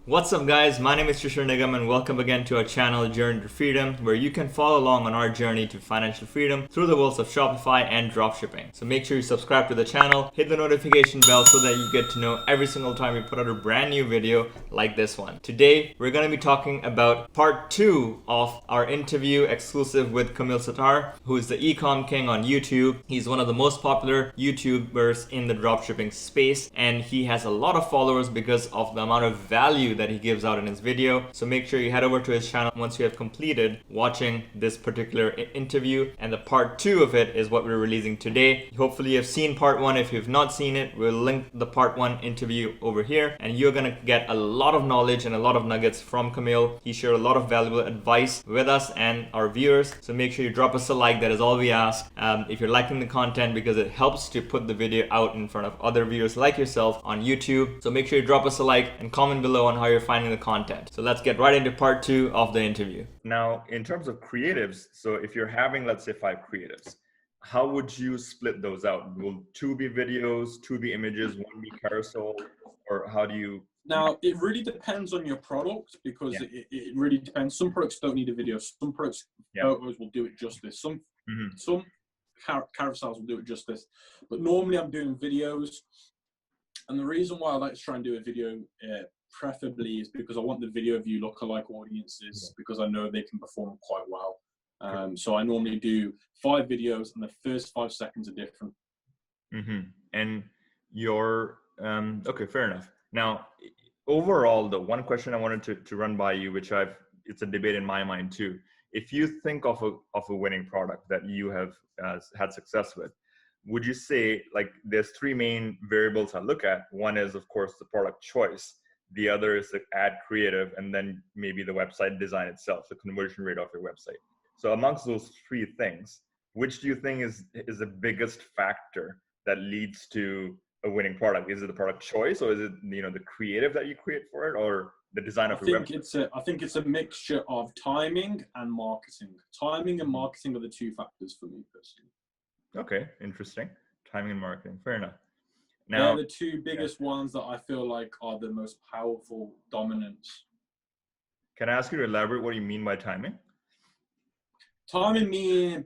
What's up guys, my name is Trishar Nigam and welcome again to our channel Journey to Freedom, where you can follow along on our journey to financial freedom through the worlds of Shopify and dropshipping. So make sure you subscribe to the channel, hit the notification bell so that you get to know every single time we put out a brand new video like this one. Today, we're going to be talking about part 2 of our interview exclusive with Kamil Sattar, who is the ECOM king on YouTube. He's one of the most popular YouTubers in the dropshipping space, and he has a lot of followers because of the amount of value that he gives out in his video. So make sure you head over to his channel once you have completed watching this particular interview, and the part 2 of it is what we're releasing today. Hopefully you have seen part 1. If you've not seen it, we'll link the part 1 interview over here, and you're gonna get a lot of knowledge and a lot of nuggets from Kamil. He shared a lot of valuable advice with us and our viewers, so make sure you drop us a like. That is all we ask. If you're liking the content, because it helps to put the video out in front of other viewers like yourself on YouTube. So make sure you drop us a like and comment below on how you're finding the content. So let's get right into part 2 of the interview. Now, in terms of creatives, so if you're having, let's say, 5 creatives, how would you split those out? Will 2 be videos, 2 be images, 1 be carousel, or how do you? Now, it really depends on your product, because it really depends. Some products don't need a video. Some products, photos will do it justice. Some carousels will do it justice. But normally I'm doing videos. And the reason why I like to try and do a video preferably is because I want the video view lookalike audiences, because I know they can perform quite well. So I normally do 5 videos, and the first 5 seconds are different. And your, okay, fair enough. Now, overall, the one question I wanted to run by you, which it's a debate in my mind too. If you think of a winning product that you have had success with, would you say, like, there's 3 main variables I look at? One is, of course, the product choice. The other is the ad creative, and then maybe the website design itself, the conversion rate of your website. So amongst those 3 things, which do you think is the biggest factor that leads to a winning product? Is it the product choice, or is it the creative that you create for it, or the design of your website? I think it's a mixture of timing and marketing. Timing and marketing are the 2 factors for me personally. Okay, interesting. Timing and marketing, fair enough. Now, they're the 2 biggest ones that I feel like are the most powerful dominants. Can I ask you to elaborate what you mean by timing? Timing meaning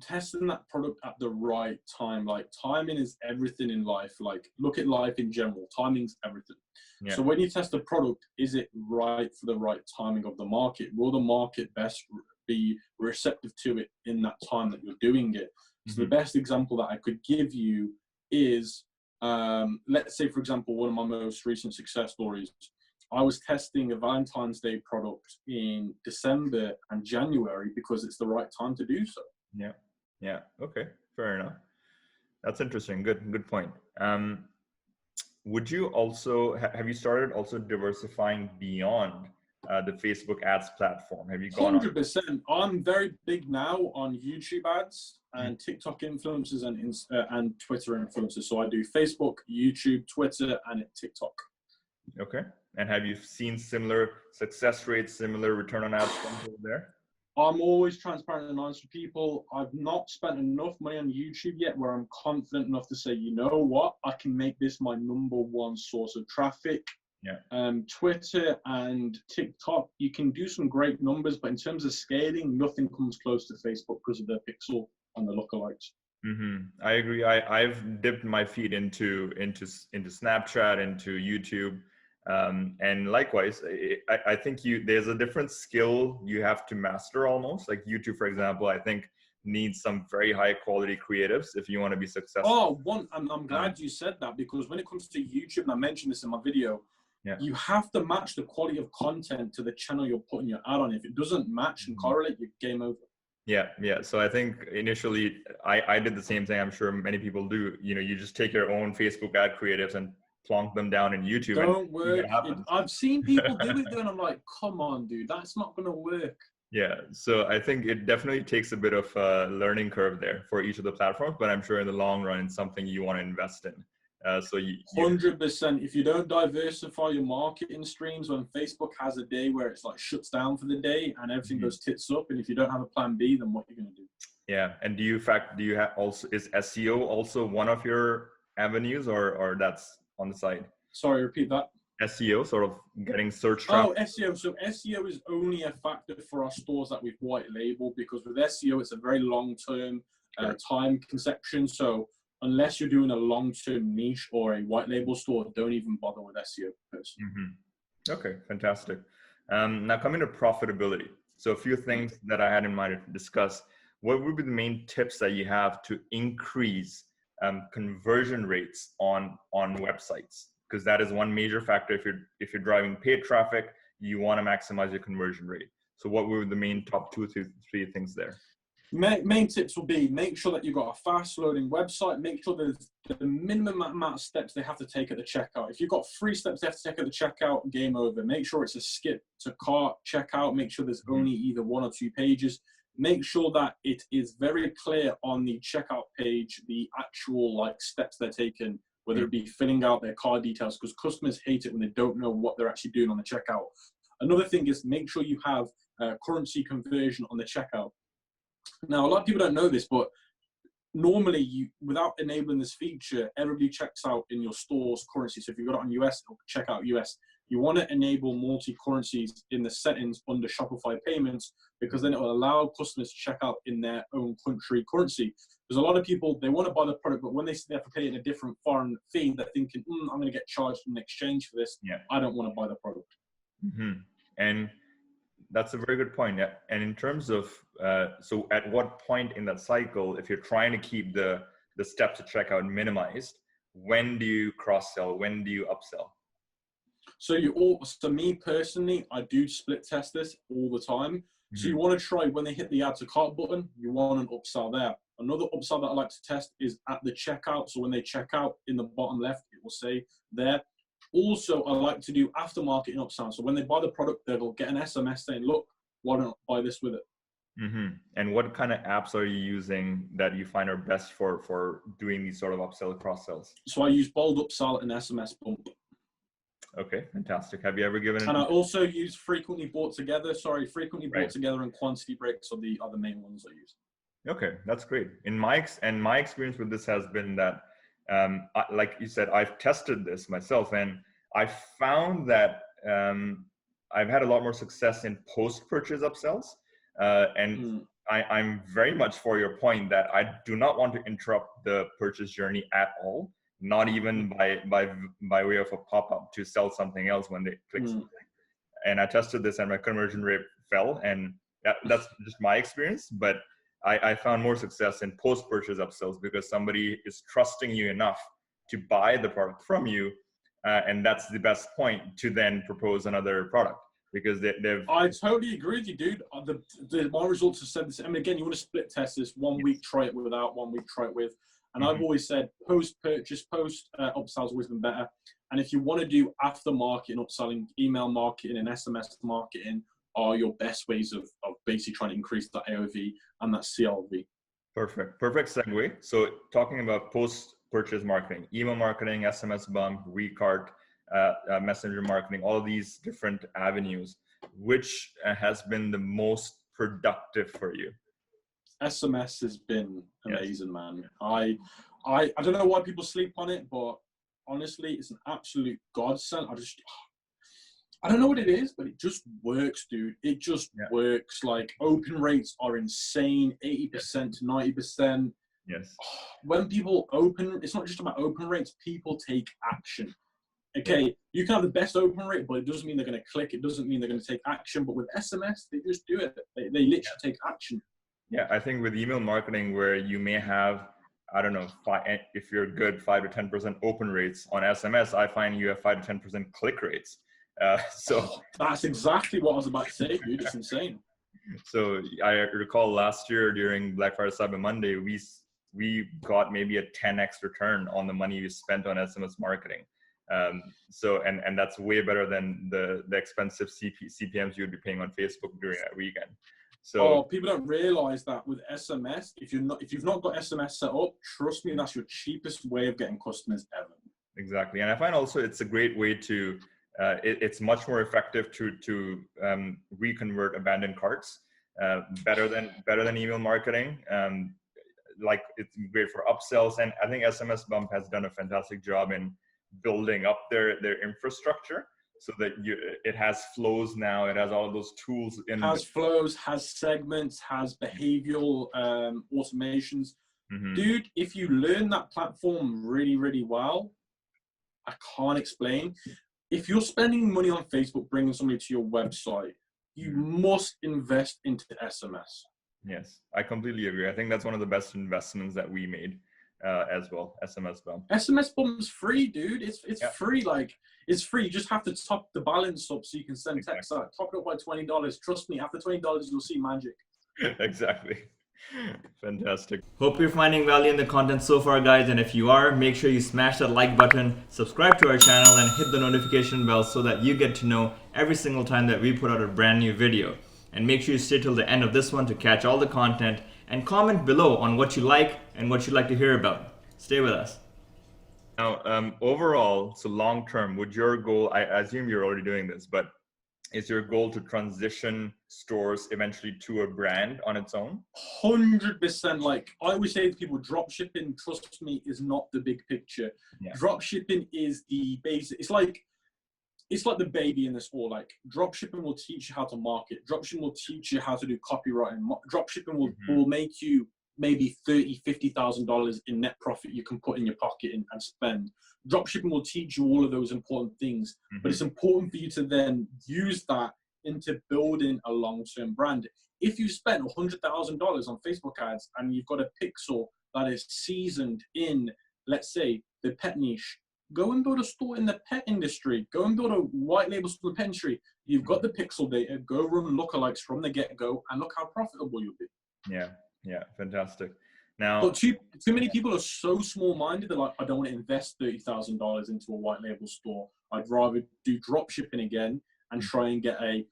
testing that product at the right time. Like, timing is everything in life. Like, look at life in general. Timing's everything. So when you test a product, is it right for the right timing of the market? Will the market best be receptive to it in that time that you're doing it? So the best example that I could give you is, let's say, for example, one of my most recent success stories. I was testing a Valentine's Day product in December and January because it's the right time to do so. Yeah. Okay. Fair enough. That's interesting. Good point. Would you also have you started also diversifying beyond the Facebook ads platform? Have you gone 100%. I'm very big now on YouTube ads and TikTok influencers and Twitter influencers. So I do Facebook, YouTube, Twitter, and TikTok. Okay. And have you seen similar success rates, similar return on ad spend over there? I'm always transparent and honest with people. I've not spent enough money on YouTube yet where I'm confident enough to say, you know what, I can make this my number 1 source of traffic. Twitter and TikTok, you can do some great numbers, but in terms of scaling, nothing comes close to Facebook because of their pixel and the lookalikes. I agree. I've dipped my feet into Snapchat, into YouTube. And likewise, I think there's a different skill you have to master almost. Like YouTube, for example, I think needs some very high quality creatives if you want to be successful. I'm glad you said that, because when it comes to YouTube, and I mentioned this in my video, you have to match the quality of content to the channel you're putting your ad on. If it doesn't match and correlate, you're game over. Yeah. So I think initially I did the same thing. I'm sure many people do. You just take your own Facebook ad creatives and plonk them down in YouTube. Don't work. I've seen people do it, and I'm like, come on, dude, that's not going to work. Yeah. So I think it definitely takes a bit of a learning curve there for each of the platforms, but I'm sure in the long run, it's something you want to invest in. 100%. If you don't diversify your marketing streams, when Facebook has a day where it's like shuts down for the day and everything goes tits up, and if you don't have a plan B, then what are you going to do? Yeah. And do you have also, is SEO also one of your avenues, or that's on the side? Sorry, repeat that. SEO, sort of getting search traffic? Oh, SEO. So SEO is only a factor for our stores that we've white labeled, because with SEO, it's a very long-term time conception. So unless you're doing a long-term niche or a white label store, don't even bother with SEO personally. Okay, fantastic. Now coming to profitability. So a few things that I had in mind to discuss. What would be the main tips that you have to increase conversion rates on websites? Because that is one major factor. If you're driving paid traffic, you want to maximize your conversion rate. So what were the main top 2 to 3 things there? Main tips will be, make sure that you've got a fast loading website. Make sure there's the minimum amount of steps they have to take at the checkout. If you've got 3 steps they have to take at the checkout, game over. Make sure it's a skip to cart checkout. Make sure there's only either 1 or 2 pages. Make sure that it is very clear on the checkout page, the actual steps they're taking, whether it be filling out their card details, because customers hate it when they don't know what they're actually doing on the checkout. Another thing is, make sure you have currency conversion on the checkout. Now, a lot of people don't know this, but normally, without enabling this feature, everybody checks out in your store's currency. So if you've got it on US, it'll check out US. You want to enable multi-currencies in the settings under Shopify payments, because then it will allow customers to check out in their own country currency. Because a lot of people, they want to buy the product, but when they see they have to pay in a different foreign fee, they're thinking, I'm going to get charged in exchange for this. Yeah. I don't want to buy the product. And that's a very good point. Yeah. And in terms of, so at what point in that cycle, if you're trying to keep the steps to checkout minimized, when do you cross-sell? When do you upsell? So me personally, I do split test this all the time. So you want to try, when they hit the add to cart button, you want an upsell there. Another upsell that I like to test is at the checkout. So when they check out, in the bottom left, it will say there. Also, I like to do aftermarket upsell. So when they buy the product, they'll get an SMS saying, look, why don't I buy this with it? And what kind of apps are you using that you find are best for doing these sort of upsell cross-sells? So I use Bold Upsell and SMS Boom. Okay, fantastic. Have you ever given? And I also use frequently bought together. Bought together and quantity breaks are the other main ones I use. Okay, that's great. My experience with this has been that, like you said, I've tested this myself, and I found that I've had a lot more success in post-purchase upsells. I'm very much for your point that I do not want to interrupt the purchase journey at all. Not even by way of a pop-up to sell something else when they click something. And I tested this and my conversion rate fell, and that's just my experience. But I found more success in post-purchase upsells because somebody is trusting you enough to buy the product from you, and that's the best point to then propose another product, because they've. I totally agree with you, dude. My results have said this. I mean, again, you want to split test this. 1 week, try it without. 1 week, try it with. And I've always said post-purchase, upsell's always been better. And if you want to do aftermarket and upselling, email marketing and SMS marketing are your best ways of basically trying to increase that AOV and that CLV. Perfect segue. So talking about post-purchase marketing, email marketing, SMS bump, recart, messenger marketing, all of these different avenues, which has been the most productive for you? SMS has been amazing, man. I don't know why people sleep on it, but honestly, it's an absolute godsend. I don't know what it is, but it just works, dude. It just works. Like, open rates are insane, 80% to 90%. Yes. When people open, it's not just about open rates. People take action. Okay, you can have the best open rate, but it doesn't mean they're going to click. It doesn't mean they're going to take action. But with SMS, they just do it. They literally take action. Yeah, I think with email marketing, where you may have, I don't know, if you're good, 5 to 10% open rates on SMS, I find you have 5 to 10% click rates. That's exactly what I was about to say, dude. It's insane. So I recall last year during Black Friday Cyber Monday, we got maybe a 10x return on the money we spent on SMS marketing. And that's way better than the expensive CPMs you would be paying on Facebook during that weekend. So people don't realize that with SMS, if you've not got SMS set up, trust me, that's your cheapest way of getting customers ever. Exactly. And I find also it's a great way to it's much more effective to reconvert abandoned carts, better than email marketing. Like, it's great for upsells, and I think SMS Bump has done a fantastic job in building up their infrastructure. so that it has flows now. It has all of those tools in. Has flows, has segments, has behavioral automations. Dude, if you learn that platform really, really well, I can't explain. If you're spending money on Facebook, bringing somebody to your website, you must invest into SMS. Yes, I completely agree. I think that's one of the best investments that we made as well. SMS Boom. SMS Boom's free, dude. It's free. Like, it's free. You just have to top the balance up so you can send text out. Top it up by $20. Trust me, after $20, you'll see magic. Exactly. Fantastic. Hope you're finding value in the content so far, guys, and if you are, make sure you smash that like button, subscribe to our channel, and hit the notification bell so that you get to know every single time that we put out a brand new video. And make sure you stay till the end of this one to catch all the content, and comment below on what you like and what you'd like to hear about. Stay with us. Now, overall, so long term, would your goal, I assume you're already doing this, but is your goal to transition stores eventually to a brand on its own? 100%. Like I always say to people, dropshipping, trust me, is not the big picture. Yeah. Dropshipping is the basic. It's like the baby in this all. Like dropshipping will teach you how to market. Dropshipping will teach you how to do copywriting. Dropshipping will make you maybe $30,000, $50,000 in net profit you can put in your pocket and spend. Dropshipping will teach you all of those important things, but it's important for you to then use that into building a long-term brand. If you spend $100,000 on Facebook ads and you've got a pixel that is seasoned in, let's say, the pet niche, go and build a store in the pet industry. Go and build a white label store in the pet industry. You've got the pixel data. Go run lookalikes from the get-go and look how profitable you'll be. Yeah, fantastic. Now, but too many people are so small-minded. They're like, I don't want to invest $30,000 into a white label store. I'd rather do drop shipping again and try and get a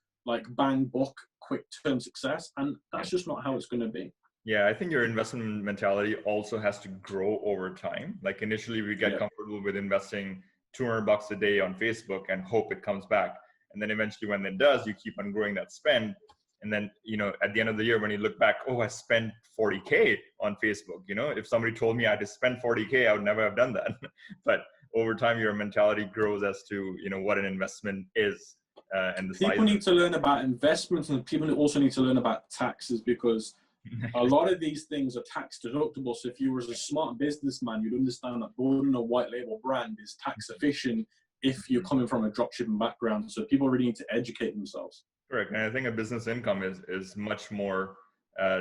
bang book, quick term success. And that's just not how it's going to be. Yeah, I think your investment mentality also has to grow over time. Like initially, we get comfortable with investing $200 a day on Facebook and hope it comes back. And then eventually, when it does, you keep on growing that spend. And then, at the end of the year, when you look back, I spent $40K on Facebook. If somebody told me I had to spend $40K, I would never have done that. But over time, your mentality grows as to, what an investment is and the size. People need to learn about investments, and people also need to learn about taxes, because a lot of these things are tax deductible. So if you were a smart businessman, you'd understand that building a white label brand is tax efficient if you're coming from a dropshipping background. So people really need to educate themselves. Correct. And I think a business income is much more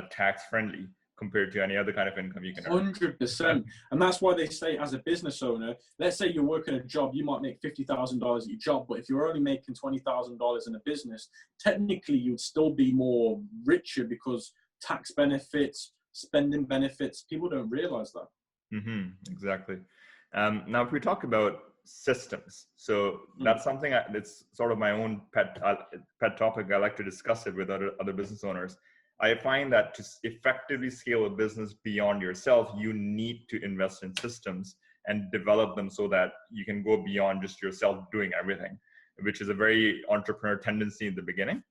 tax friendly compared to any other kind of income you can earn. 100%. And that's why they say, as a business owner, let's say you're working a job, you might make $50,000 at your job, but if you're only making $20,000 in a business, technically you'd still be more richer, because tax benefits, spending benefits, people don't realize that. Exactly. Now, if we talk about systems, so that's something it's sort of my own pet topic. I like to discuss it with other business owners. I find that to effectively scale a business beyond yourself, you need to invest in systems and develop them so that you can go beyond just yourself doing everything, which is a very entrepreneur tendency in the beginning.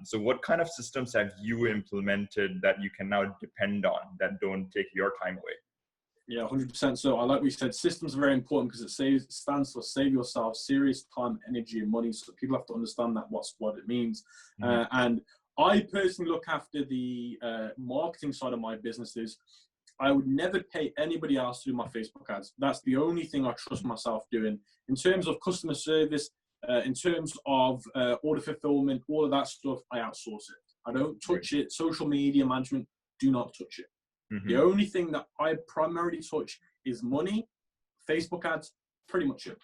So what kind of systems have you implemented that you can now depend on that don't take your time away? Yeah, 100%. So like we said, systems are very important because it stands for save yourself serious time, energy, and money. So people have to understand that what it means. And I personally look after the marketing side of my businesses. I would never pay anybody else to do my Facebook ads. That's the only thing I trust myself doing. In terms of customer service, in terms of order fulfillment, all of that stuff, I outsource it. I don't touch it. Social media management, do not touch it. The only thing that I primarily touch is money, Facebook ads, pretty much it.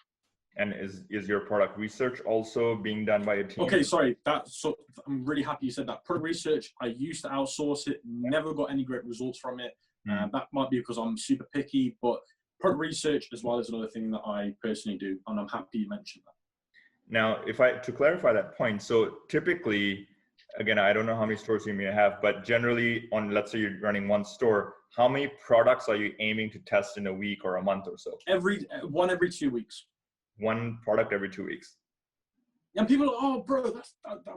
And is your product research also being done by a team? Okay, sorry. I'm really happy you said that. Product research, I used to outsource it, never got any great results from it. That might be because I'm super picky, but product research as well is another thing that I personally do, and I'm happy you mentioned that. Now, to clarify that point, so typically, again, I don't know how many stores you may have, but generally let's say you're running one store, how many products are you aiming to test in a week or a month or so? Every 2 weeks. One product every 2 weeks. And people are, oh, bro,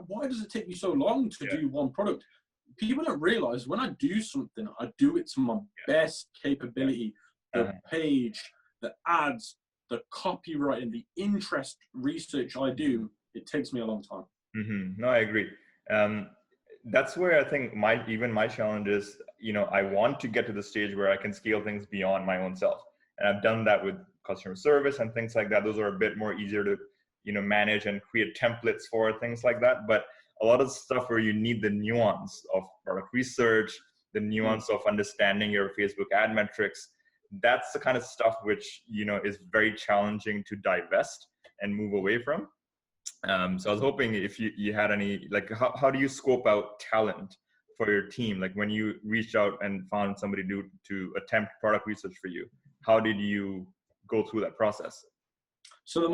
why does it take you so long to do one product? People don't realize when I do something, I do it to my best capability. The page, the ads, the copywriting, the interest research I do, it takes me a long time. No, I agree. That's where I think my challenge is, I want to get to the stage where I can scale things beyond my own self. And I've done that with customer service and things like that. Those are a bit more easier to, manage and create templates for, things like that. But a lot of stuff where you need the nuance of product research, the nuance of understanding your Facebook ad metrics, that's the kind of stuff which, is very challenging to divest and move away from. So I was hoping if you had any, like, how do you scope out talent for your team? Like when you reached out and found somebody to attempt product research for you, how did you go through that process? So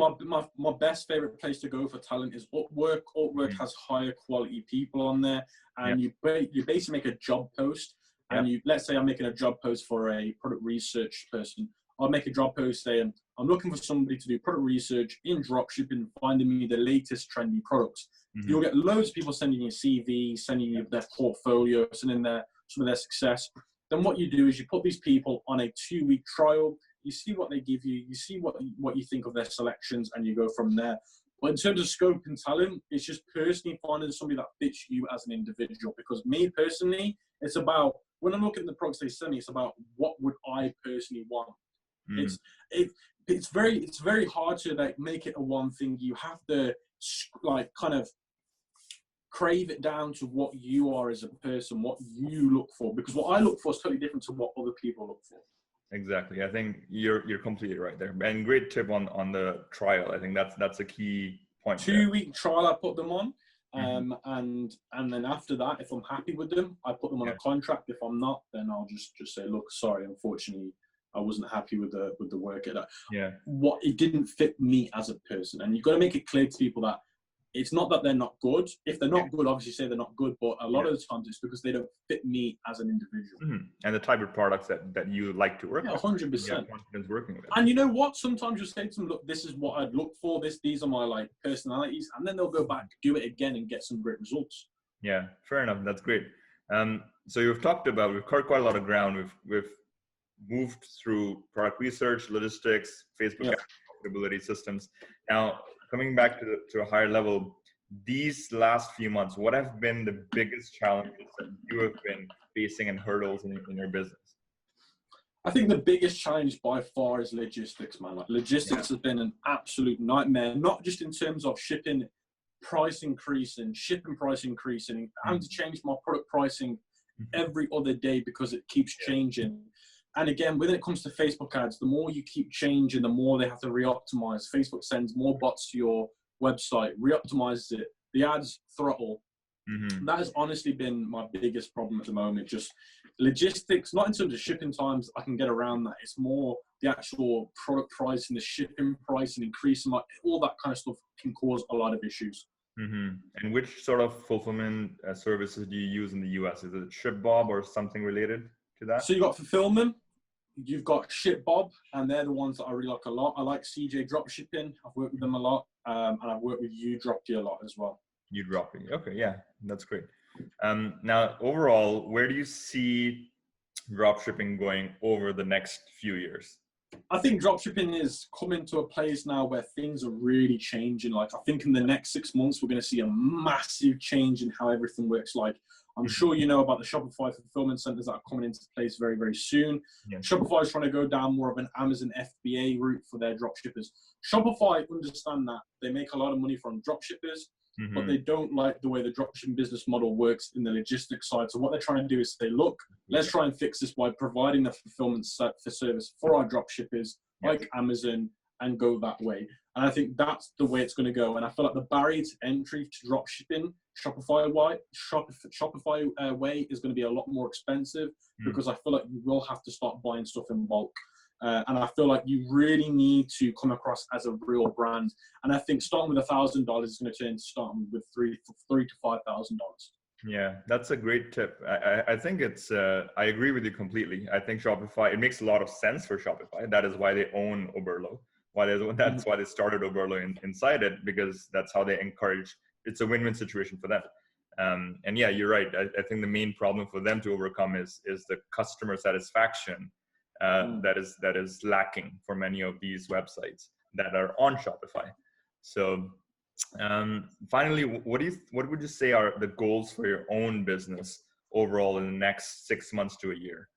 my best favorite place to go for talent is Upwork. Upwork has higher quality people on there, and you basically make a job post. And let's say I'm making a job post for a product research person. I'll make a job post saying, I'm looking for somebody to do product research in dropshipping, finding me the latest trendy products. You'll get loads of people sending you CV, sending you their portfolio, sending some of their success. Then what you do is you put these people on a 2-week trial. You see what they give you. You see what you think of their selections, and you go from there. But in terms of scope and talent, it's just personally finding somebody that fits you as an individual. Because me personally, it's about, when I'm looking at the products they send me, it's about what would I personally want. It's very hard to like make it a one thing. You have to like kind of crave it down to what you are as a person, what you look for, because what I look for is totally different to what other people look for. Exactly. I think you're completely right there. And great tip on the trial. I think that's a key point. 2-week trial I put them on. And then after that, if I'm happy with them, I put them on a contract. If I'm not, then I'll just say, look, sorry, unfortunately, I wasn't happy with the work at that. What it didn't fit me as a person. And you've got to make it clear to people that it's not that they're not good. If they're not good, obviously say they're not good. But a lot of the times it's because they don't fit me as an individual. And the type of products that you like to work with. 100%. Confidence working with. And you know what? Sometimes you say to them, look, this is what I'd look for. These are my like personalities. And then they'll go back, do it again, and get some great results. Yeah, fair enough. That's great. So we've covered quite a lot of ground. We've moved through product research, logistics, Facebook profitability systems. Now, coming back to a higher level, these last few months, what have been the biggest challenges that you have been facing and hurdles in your business? I think the biggest challenge by far is logistics, man. Like logistics has been an absolute nightmare, not just in terms of shipping price increasing, having to change my product pricing every other day because it keeps changing. And again, when it comes to Facebook ads, the more you keep changing, the more they have to re-optimize. Facebook sends more bots to your website, re-optimizes it, the ads throttle. That has honestly been my biggest problem at the moment. Just logistics, not in terms of shipping times, I can get around that. It's more the actual product pricing, the shipping price and increasing, like all that kind of stuff can cause a lot of issues. And which sort of fulfillment services do you use in the US? Is it ShipBob or something related to that? So you got fulfillment, you've got ShipBob, and they're the ones that I really like a lot. I like CJ Dropshipping. I've worked with them a lot, and I've worked with UDropD a lot as well. UDropD. Okay, yeah, that's great. Now, overall, where do you see dropshipping going over the next few years? I think dropshipping is coming to a place now where things are really changing. Like, I think in the next 6 months, we're going to see a massive change in how everything works. Like, I'm sure you know about the Shopify fulfillment centers that are coming into place very, very soon. Shopify is trying to go down more of an Amazon FBA route for their dropshippers. Shopify understand that they make a lot of money from dropshippers, but they don't like the way the dropshipping business model works in the logistics side. So what they're trying to do is say, look, let's try and fix this by providing a fulfillment for service for our dropshippers like Amazon and go that way. And I think that's the way it's going to go. And I feel like the barrier to entry to dropshipping, Shopify way is going to be a lot more expensive because I feel like you will have to start buying stuff in bulk. And I feel like you really need to come across as a real brand. And I think starting with $1,000 is going to turn to starting with $3,000 to $5,000. Yeah, that's a great tip. I think it's, I agree with you completely. I think Shopify, it makes a lot of sense for Shopify. That is why they own Oberlo. That's why they started Oberlo inside it, because that's how they encourage. It's a win-win situation for them. And yeah, you're right. I think the main problem for them to overcome is the customer satisfaction that is lacking for many of these websites that are on Shopify. So finally, what would you say are the goals for your own business overall in the next 6 months to a year?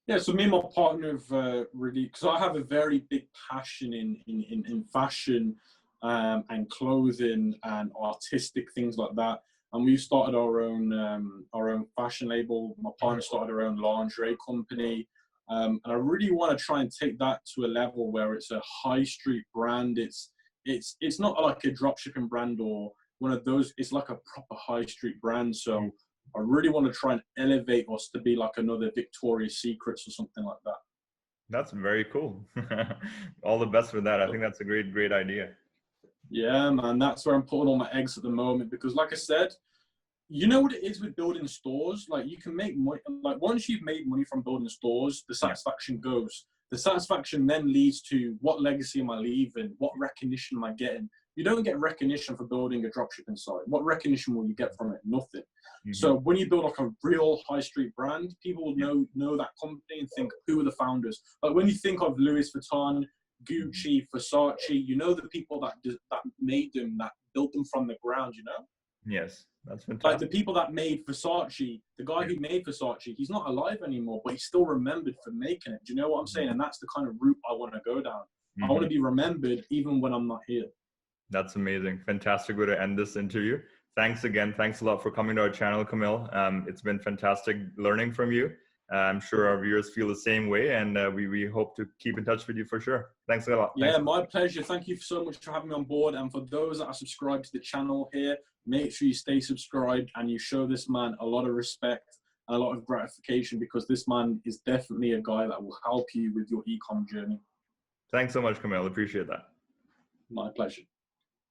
Yeah, so me and my partner have really, because I have a very big passion in fashion and clothing and artistic things like that. And we started our own fashion label. My partner started her own lingerie company. And I really want to try and take that to a level where it's a high street brand. It's not like a dropshipping brand or one of those. It's like a proper high street brand. So I really want to try and elevate us to be like another Victoria's Secrets or something like that. That's very cool. All the best for that. I think that's a great idea. Yeah, man, that's where I'm putting all my eggs at the moment, because like I said, you know what it is with building stores? Like, you can make money, like once you've made money from building stores, the satisfaction goes. The satisfaction then leads to what legacy am I leaving? What recognition am I getting? You don't get recognition for building a dropshipping site. What recognition will you get from it? Nothing. Mm-hmm. So when you build like a real high street brand, people will know that company and think, who are the founders? Like when you think of Louis Vuitton, Gucci, Versace, you know the people that made them, that built them from the ground, you know? Yes, that's fantastic. Like the people that made Versace, the guy who made Versace, he's not alive anymore, but he's still remembered for making it. Do you know what I'm saying? And that's the kind of route I want to go down. Mm-hmm. I want to be remembered even when I'm not here. That's amazing. Fantastic way to end this interview. Thanks again. Thanks a lot for coming to our channel, Kamil. It's been fantastic learning from you. I'm sure our viewers feel the same way, and we hope to keep in touch with you for sure. Thanks a lot. Yeah, my pleasure. Thank you so much for having me on board. And for those that are subscribed to the channel here, make sure you stay subscribed and you show this man a lot of respect and a lot of gratification, because this man is definitely a guy that will help you with your e-com journey. Thanks so much, Kamil. Appreciate that. My pleasure.